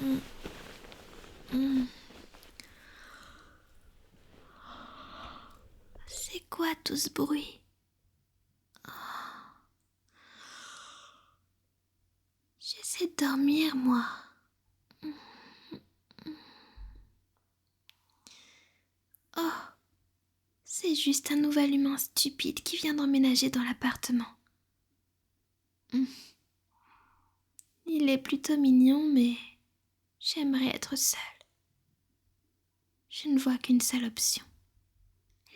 Mm, mm. C'est quoi tout ce bruit? J'essaie de dormir, moi. Oh, c'est juste un nouvel humain stupide qui vient d'emménager dans l'appartement. Mm. Il est plutôt mignon, mais j'aimerais être seule. Je ne vois qu'une seule option.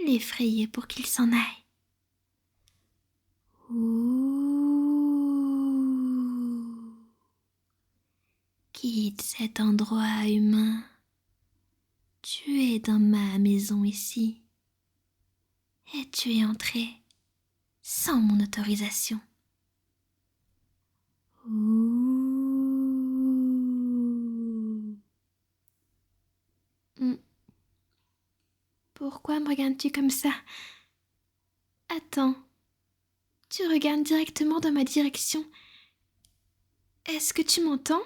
L'effrayer pour qu'il s'en aille. Ouh. Quitte cet endroit humain. Tu es dans ma maison ici. Et tu es entré sans mon autorisation. Ouh. Hmm. Pourquoi me regardes-tu comme ça? Attends. Tu regardes directement dans ma direction. Est-ce que tu m'entends?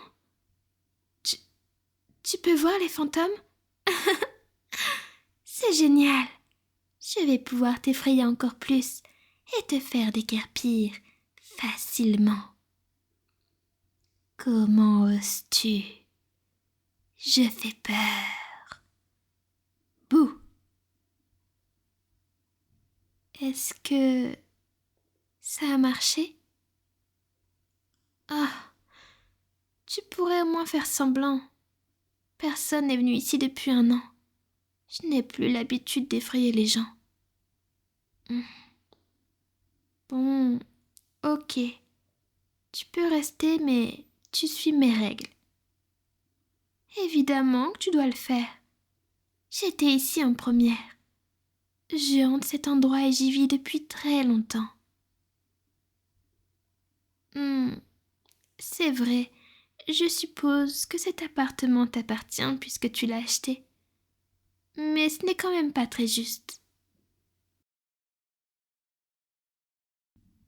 Tu, tu peux voir les fantômes? C'est génial. Je vais pouvoir t'effrayer encore plus et te faire déguerpir facilement. Comment oses-tu? Je fais peur. Bouh! Est-ce que ça a marché? Ah, tu pourrais au moins faire semblant. Personne n'est venu ici depuis 1 an. Je n'ai plus l'habitude d'effrayer les gens. Hmm. Bon, ok. Tu peux rester, mais tu suis mes règles. Évidemment que tu dois le faire. J'étais ici en première. Je hante cet endroit et j'y vis depuis très longtemps. Hmm, c'est vrai. Je suppose que cet appartement t'appartient puisque tu l'as acheté. Mais ce n'est quand même pas très juste.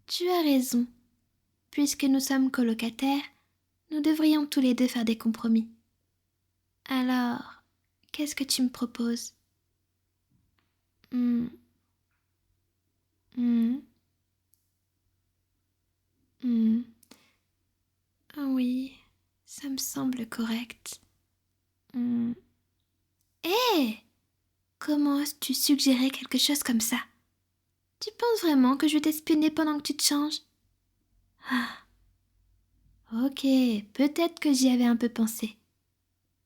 Tu as raison. Puisque nous sommes colocataires, nous devrions tous les deux faire des compromis. Alors, qu'est-ce que tu me proposes? Hmm. Hmm. Hmm. Ah oui, ça me semble correct. Hmm. Hé! Comment oses-tu suggérer quelque chose comme ça? Tu penses vraiment que je vais t'espionner pendant que tu te changes? Ah, ok, peut-être que j'y avais un peu pensé.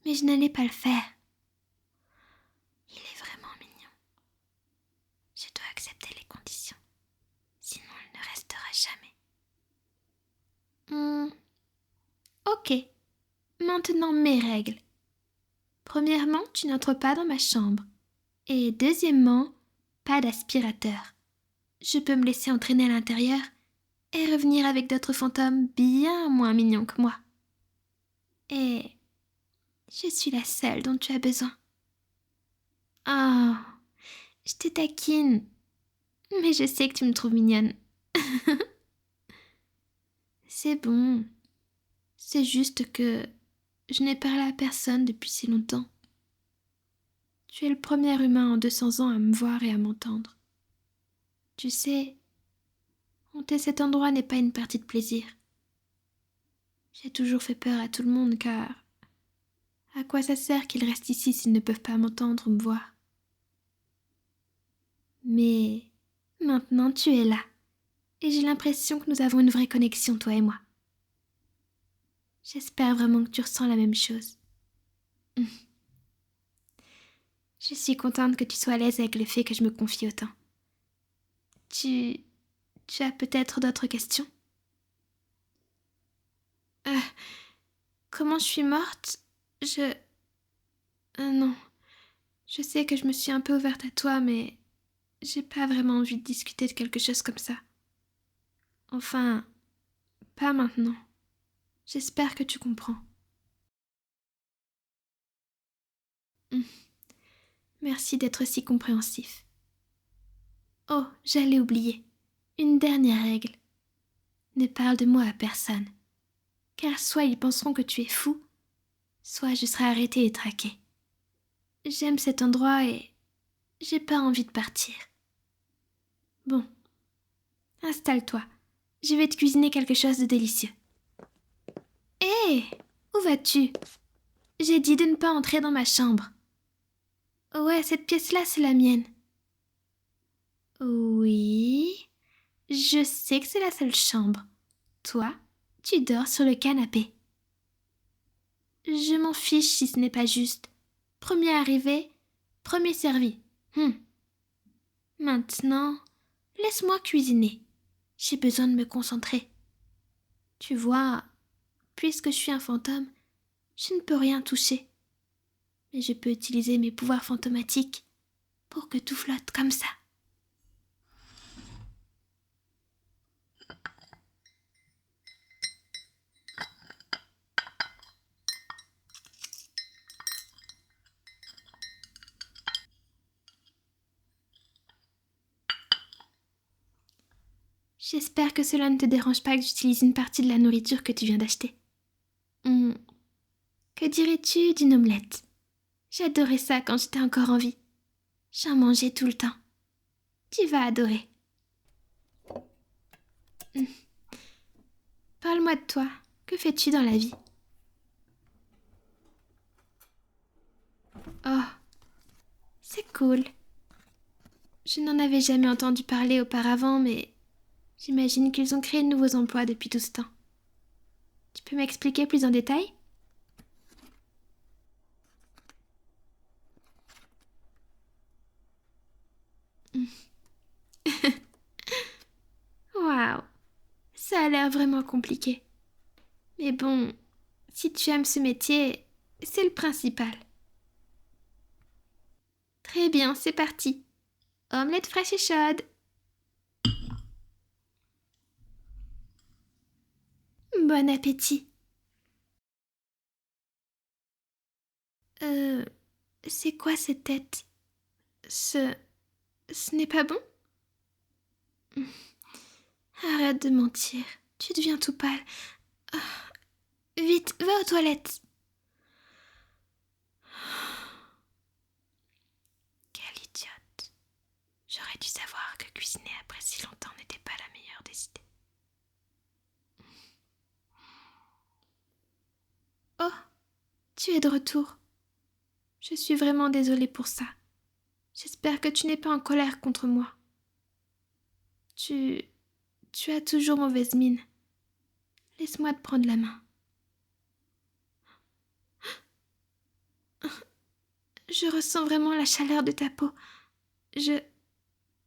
Mais je n'allais pas le faire. Il est vraiment mignon. Je dois accepter les conditions. Sinon, il ne restera jamais. Ok. Maintenant, mes règles. Premièrement, tu n'entres pas dans ma chambre. Et deuxièmement, pas d'aspirateur. Je peux me laisser entraîner à l'intérieur et revenir avec d'autres fantômes bien moins mignons que moi. Et je suis la seule dont tu as besoin. Ah, je te taquine, mais je sais que tu me trouves mignonne. C'est bon. C'est juste que je n'ai parlé à personne depuis si longtemps. Tu es le premier humain en 200 ans à me voir et à m'entendre. Tu sais, hanter cet endroit n'est pas une partie de plaisir. J'ai toujours fait peur à tout le monde car à quoi ça sert qu'ils restent ici s'ils ne peuvent pas m'entendre ou me voir? Mais maintenant tu es là et j'ai l'impression que nous avons une vraie connexion, toi et moi. J'espère vraiment que tu ressens la même chose. Je suis contente que tu sois à l'aise avec le fait que je me confie autant. Tu... tu as peut-être d'autres questions? Euh, Comment je suis morte? Non. Je sais que je me suis un peu ouverte à toi, mais j'ai pas vraiment envie de discuter de quelque chose comme ça. Enfin, pas maintenant. J'espère que tu comprends. Hum, Merci d'être si compréhensif. Oh, j'allais oublier. Une dernière règle. Ne parle de moi à personne. Car soit ils penseront que tu es fou, soit je serai arrêtée et traquée. J'aime cet endroit et j'ai pas envie de partir. Bon, installe-toi. Je vais te cuisiner quelque chose de délicieux. Hé, où vas-tu? J'ai dit de ne pas entrer dans ma chambre. Ouais, cette pièce-là, c'est la mienne. Oui, je sais que c'est la seule chambre. Toi, tu dors sur le canapé. Je m'en fiche si ce n'est pas juste. Premier arrivé, premier servi. Maintenant, laisse-moi cuisiner. J'ai besoin de me concentrer. Tu vois, puisque je suis un fantôme, je ne peux rien toucher. Mais je peux utiliser mes pouvoirs fantomatiques pour que tout flotte comme ça. J'espère que cela ne te dérange pas que j'utilise une partie de la nourriture que tu viens d'acheter. Que dirais-tu d'une omelette? J'adorais ça quand j'étais encore en vie. J'en mangeais tout le temps. Tu vas adorer. Parle-moi de toi. Que fais-tu dans la vie? Oh, c'est cool. Je n'en avais jamais entendu parler auparavant, mais j'imagine qu'ils ont créé de nouveaux emplois depuis tout ce temps. Tu peux m'expliquer plus en détail? Waouh, ça a l'air vraiment compliqué. Mais bon, si tu aimes ce métier, c'est le principal. Très bien, c'est parti. Omelette fraîche et chaude. Bon appétit. Euh, c'est quoi cette tête? Ce n'est pas bon? Arrête de mentir. Tu deviens tout pâle. Ah, vite, va aux toilettes. Quelle idiote. J'aurais dû savoir que cuisiner après si longtemps n'était pas la meilleure des idées. Oh, tu es de retour. Je suis vraiment désolée pour ça. J'espère que tu n'es pas en colère contre moi. Tu as toujours mauvaise mine. Laisse-moi te prendre la main. Je ressens vraiment la chaleur de ta peau. Je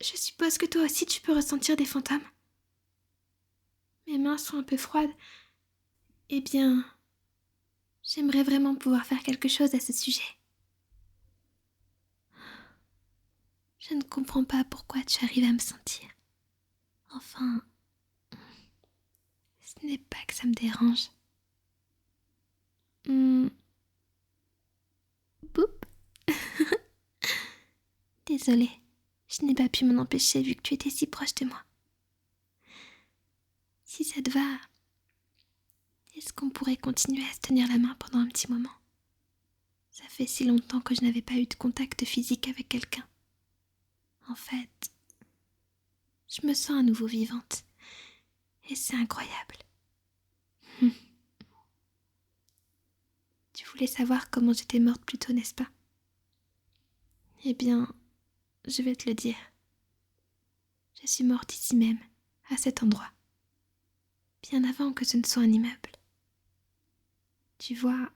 suppose que toi aussi tu peux ressentir des fantômes. Mes mains sont un peu froides. Eh bien, j'aimerais vraiment pouvoir faire quelque chose à ce sujet. Je ne comprends pas pourquoi tu arrives à me sentir. Enfin, ce n'est pas que ça me dérange. Boop. Désolée, je n'ai pas pu m'en empêcher vu que tu étais si proche de moi. Si ça te va, est-ce qu'on pourrait continuer à se tenir la main pendant un petit moment? Ça fait si longtemps que je n'avais pas eu de contact physique avec quelqu'un. En fait, je me sens à nouveau vivante. Et c'est incroyable. Tu voulais savoir comment j'étais morte plus tôt, n'est-ce pas? Eh bien, je vais te le dire. Je suis morte ici même, à cet endroit. Bien avant que ce ne soit un immeuble. Tu vois,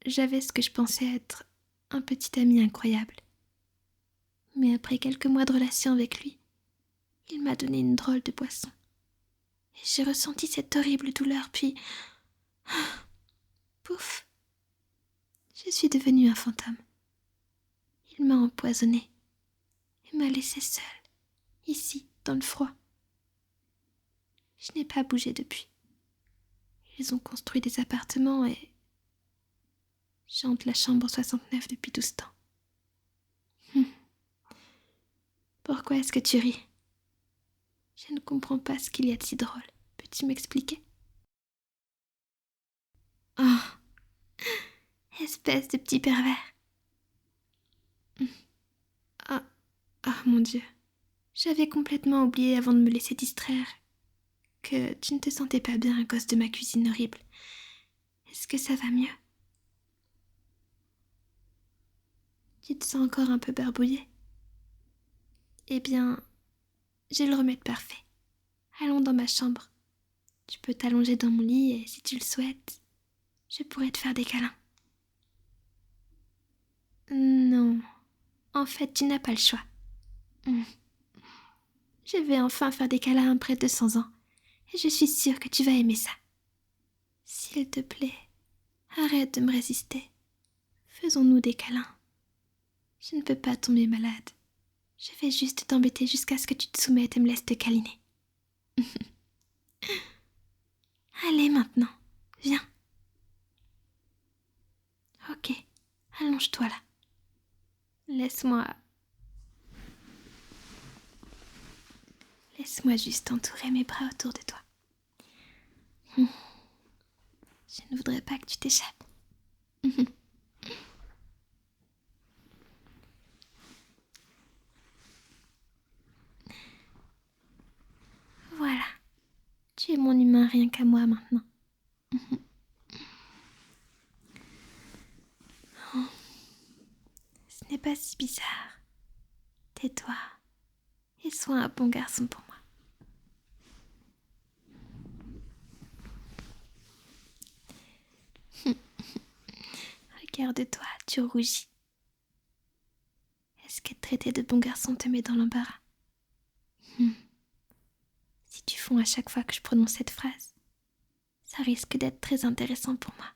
j'avais ce que je pensais être un petit ami incroyable. Mais après quelques mois de relation avec lui, il m'a donné une drôle de boisson. Et j'ai ressenti cette horrible douleur, puis... Pouf! Je suis devenue un fantôme. Il m'a empoisonnée et m'a laissée seule, ici, dans le froid. Je n'ai pas bougé depuis. Ils ont construit des appartements et j'hante la chambre 69 depuis tout ce temps. Pourquoi est-ce que tu ris? Je ne comprends pas ce qu'il y a de si drôle. Peux-tu m'expliquer? Oh, Espèce de petit pervers. Ah, ah mon Dieu. J'avais complètement oublié avant de me laisser distraire que tu ne te sentais pas bien à cause de ma cuisine horrible. Est-ce que ça va mieux? Tu te sens encore un peu barbouillé? Eh bien, j'ai le remède parfait. Allons dans ma chambre. Tu peux t'allonger dans mon lit et si tu le souhaites, je pourrais te faire des câlins. Non, en fait, tu n'as pas le choix. Je vais enfin faire des câlins après 200 ans et je suis sûre que tu vas aimer ça. S'il te plaît, arrête de me résister. Faisons-nous des câlins. Je ne peux pas tomber malade. Je vais juste t'embêter jusqu'à ce que tu te soumettes et me laisses te câliner. Allez maintenant, viens. Ok, allonge-toi là. Laisse-moi juste entourer mes bras autour de toi. Je ne voudrais pas que tu t'échappes. Voilà, tu es mon humain rien qu'à moi maintenant. Ce n'est pas si bizarre. Tais-toi et sois un bon garçon pour moi. Regarde-toi, tu rougis. Est-ce que traiter de bon garçon te met dans l'embarras? Si tu fonds à chaque fois que je prononce cette phrase, ça risque d'être très intéressant pour moi.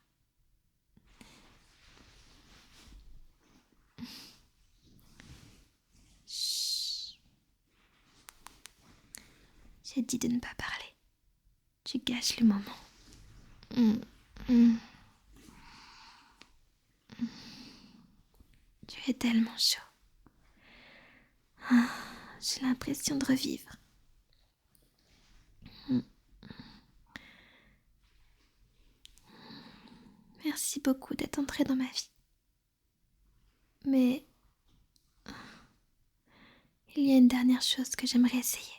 Chut. J'ai dit de ne pas parler. Tu gâches le moment. Tu es tellement chaud. Ah, j'ai l'impression de revivre. Merci beaucoup d'être entré dans ma vie. Mais il y a une dernière chose que j'aimerais essayer.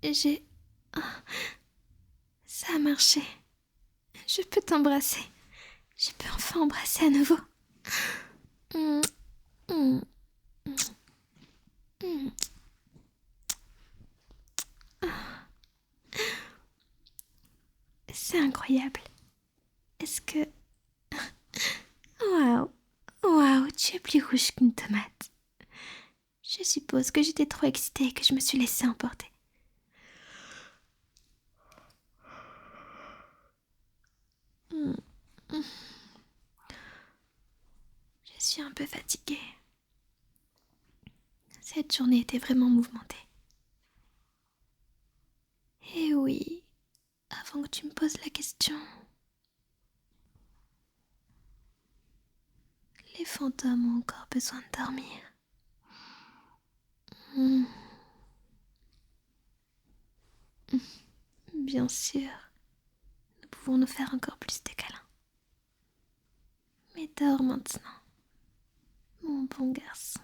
J'ai... Ah, ça a marché. Je peux t'embrasser. Je peux enfin embrasser à nouveau. C'est incroyable. Est-ce que... Waouh, waouh, tu es plus rouge qu'une tomate. Je suppose que j'étais trop excitée et que je me suis laissée emporter. Je suis un peu fatiguée. Cette journée était vraiment mouvementée. Et oui, avant que tu me poses la question, les fantômes ont encore besoin de dormir. Bien sûr, nous pouvons nous faire encore plus de câlins. Mais dors maintenant, mon bon garçon.